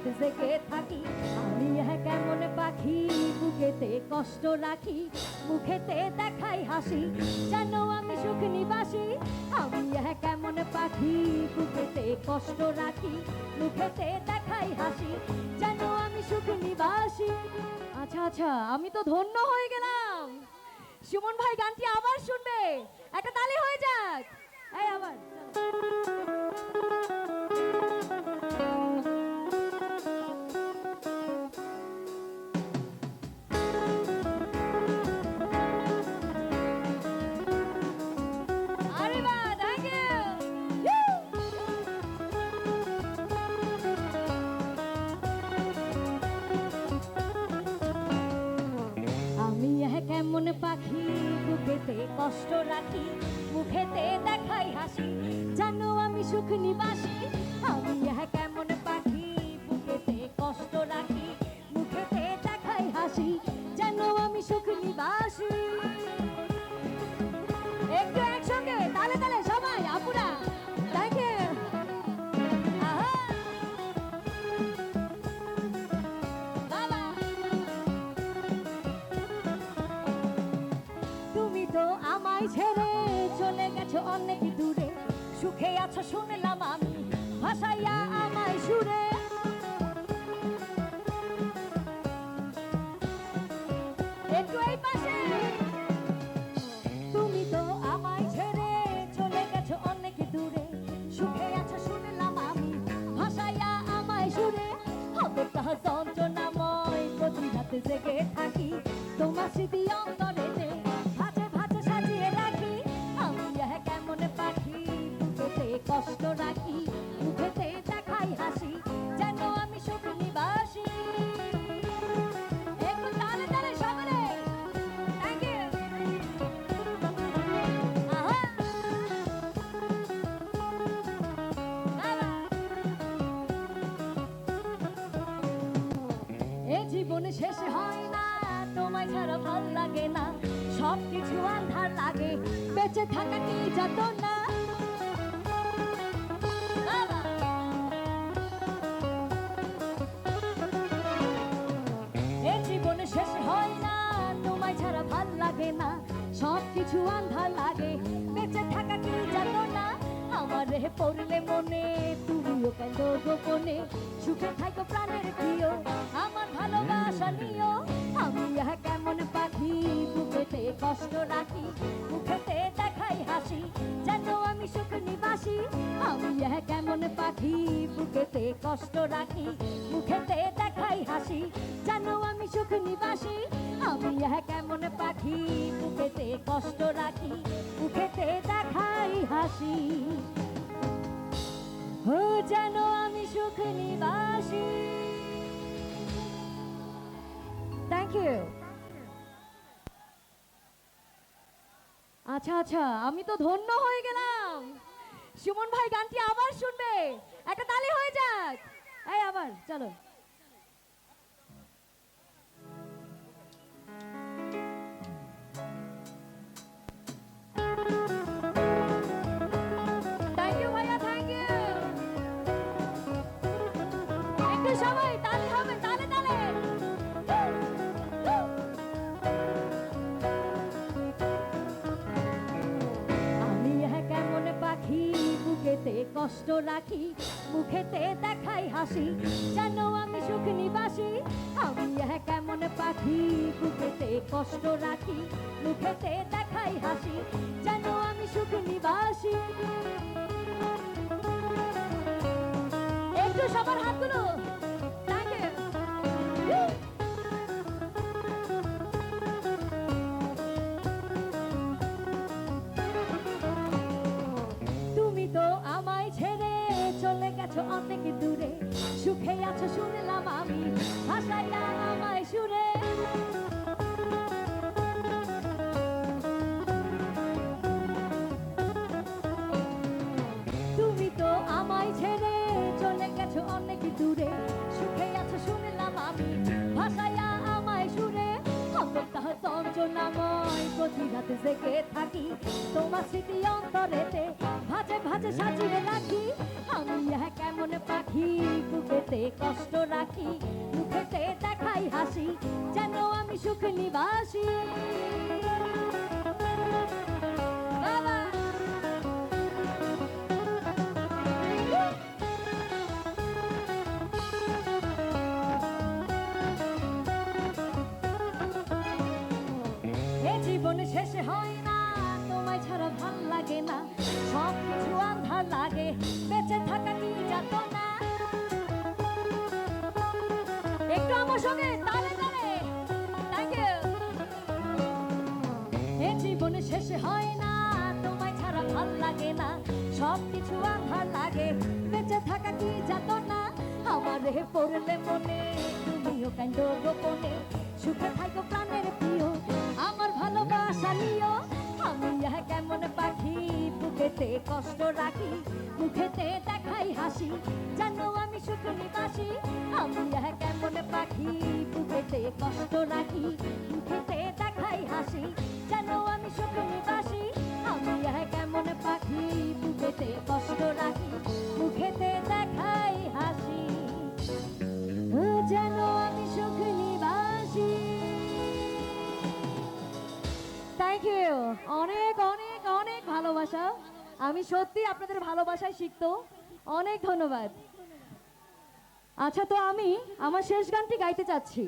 রাতে জেগে থাকি। আমি কেমন পাখি বুকেতে কষ্ট রাখি, মুখেতে দেখাই হাসি, যেন আমি সুখ নিবাসী। আমি কেমন পাখি বুকেতে কষ্ট রাখি, মুখেতে দেখাই হাসি, যেন আমি সুখ নিবাসী। আচ্ছা আচ্ছা, আমি তো ধন্য হয়ে গেলাম। সুমন ভাই গানটি আবার শুনবে, একটা তালি হয়ে যাক। এই আবার আরে বাহ, থ্যাংক ইউ। আমি কেমন পাখি বুকেতে কষ্ট রাখি, মুখেতে দেখাই হাসি, যেন আমি সুখ নিবাসী। আমি কেমন পাখি বুকেতে কষ্ট রাখি, মুখেতে দেখাই হাসি, যেন আমি সুখ নিবাসী। একটু একসঙ্গে তালে তালে সবাই আপুরা, থ্যাংক ইউ। তুমি তো আমায় ছেড়ে চলে গেছো অনেক দূরে, সুখে আছো শুনলাম আমি, ভাসাইয়া আমায় সুরে। একটু এই পাশে। তুমি তো আমায় ছেড়ে চলে গেছো অনেক দূরে, সুখে আছো শুনলাম আমি, ভাসাইয়া আমায় সুরে। অতটা যন্ত্রণাময় প্রতি রাতে জেগে থাকি, তোমার স্মৃতি অন্তরেতে ভাজে ভাজে সাজিয়ে রাখি। আমি কেমন পাখি বুকেতে কষ্ট রাখি, মুখেতে দেখাই হাসি, যেন আমি সুখ নিবাসী। একটু তালে তালে সকলে, থ্যাংক ইউ। এ জীবন শেষ হয় না, তোমায় ছাড়া ভাল লাগে না, সব কিছু আন্ধার লাগে, বেঁচে থাকা কি যত না। এ জীবন শেষ হয় না, তোমায় ছাড়া ভাল লাগে না, সব কিছু আন্ধার লাগে, বেঁচে থাকা কি যত না। আমারে পড়লে মনে তুমিও কেন গোপনে, সুখে থাকো প্রাণের প্রিয়, আমার ভালোবাসা নিও। আমি কেমন পাখি বুকেতে কষ্ট রাখি, মুখেতে দেখাই হাসি, যেন আমি সুখ নিবাসী। আমি কেমন পাখি বুকেতে কষ্ট রাখি, মুখেতে দেখাই হাসি, যেন আমি সুখ নিবাসী। আমি কেমন পাখি বুকেতে কষ্ট রাখি, মুখেতে দেখাই হাসি, ও যেন আমি সুখ নিবাসী। Thank you. আচ্ছা আচ্ছা, আমি তো ধন্য হয়ে গেলাম। সুমন ভাই গানটি আবার শুনবে, একটা তালি হয়ে যাক। এই আবার চলো। থ্যাংক ইউ ভাইয়া, থ্যাংক ইউ। একটু সবাই তালি হবে, তালে তালে। আমি কেমন পাখি বুকেতে কষ্ট রাখি, মুখেতে দেখাই হাসি, যেন আমি সুখ নিবাসী। আমি কেমন পাখি বুকেতে কষ্ট রাখি, মুখেতে দেখাই হাসি, যেন আমি সুখ নিবাসী। একটু সবার হাতগুলো, থ্যাংক ইউ। তুমি তো আমায় ছেড়ে চলে গেছো অনেক দূরে, সুখে আছো শুনলাম আমি, ভাসাইয়া আমায় সুরে। তুমি তো আমায় ছেড়ে চলে গেছো অনেক দূরে, সুখে আছো শুনলাম আমি, ভাসাইয়া আমায় সুরে। অতটা যন্ত্রণাময় প্রতি রাতে জেগে থাকি, তোমার স্মৃতি অন্তরেতে ভাজে ভাজে সাজিয়ে রাখি। আমি কেমন পাখি বুকেতে কষ্ট রাখি মুখেতে দেখাই হাসি যেন আমি সুখ নিবাসী বাবা এ জীবন শেষ হয় না তোমায় ছাড়া ভাল লাগে না সব কিছু আন্ধার লাগে বেঁচে থাকা কি যাত না একটু আমার সঙ্গে তালে তালে থ্যাংক ইউ এ জীবন শেষ হয় না তোমায় ছাড়া ভাল লাগে না সব কিছু আন্ধার লাগে বেঁচে থাকা কি যাত না আমার হে পড়লে মনে তুমিও কান্দ গোপনে সুখে থাকো প্রাণের প্রিয় আমার ভালোবাসা নিও আমি কেমন পাখি বুকেতে কষ্ট রাখি মুখেতে দেখাই হাসি জানো আমি সুখ নিবাসী আমি কেমন পাখি বুকেতে কষ্ট রাখি মুখেতে দেখাই হাসি জানো আমি সুখ নিবাসী আমি কেমন পাখি বুকেতে কষ্ট রাখি মুখেতে দেখাই হাসি ও যেন আমি সুখ নিবাসী থ্যাংক ইউ অনেক অনেক অনেক ভালোবাসা আমি সত্যি আপনাদের ভালোবাসায় শিখত অনেক ধন্যবাদ আচ্ছা তো আমি আমার শেষ গানটি গাইতে চাচ্ছি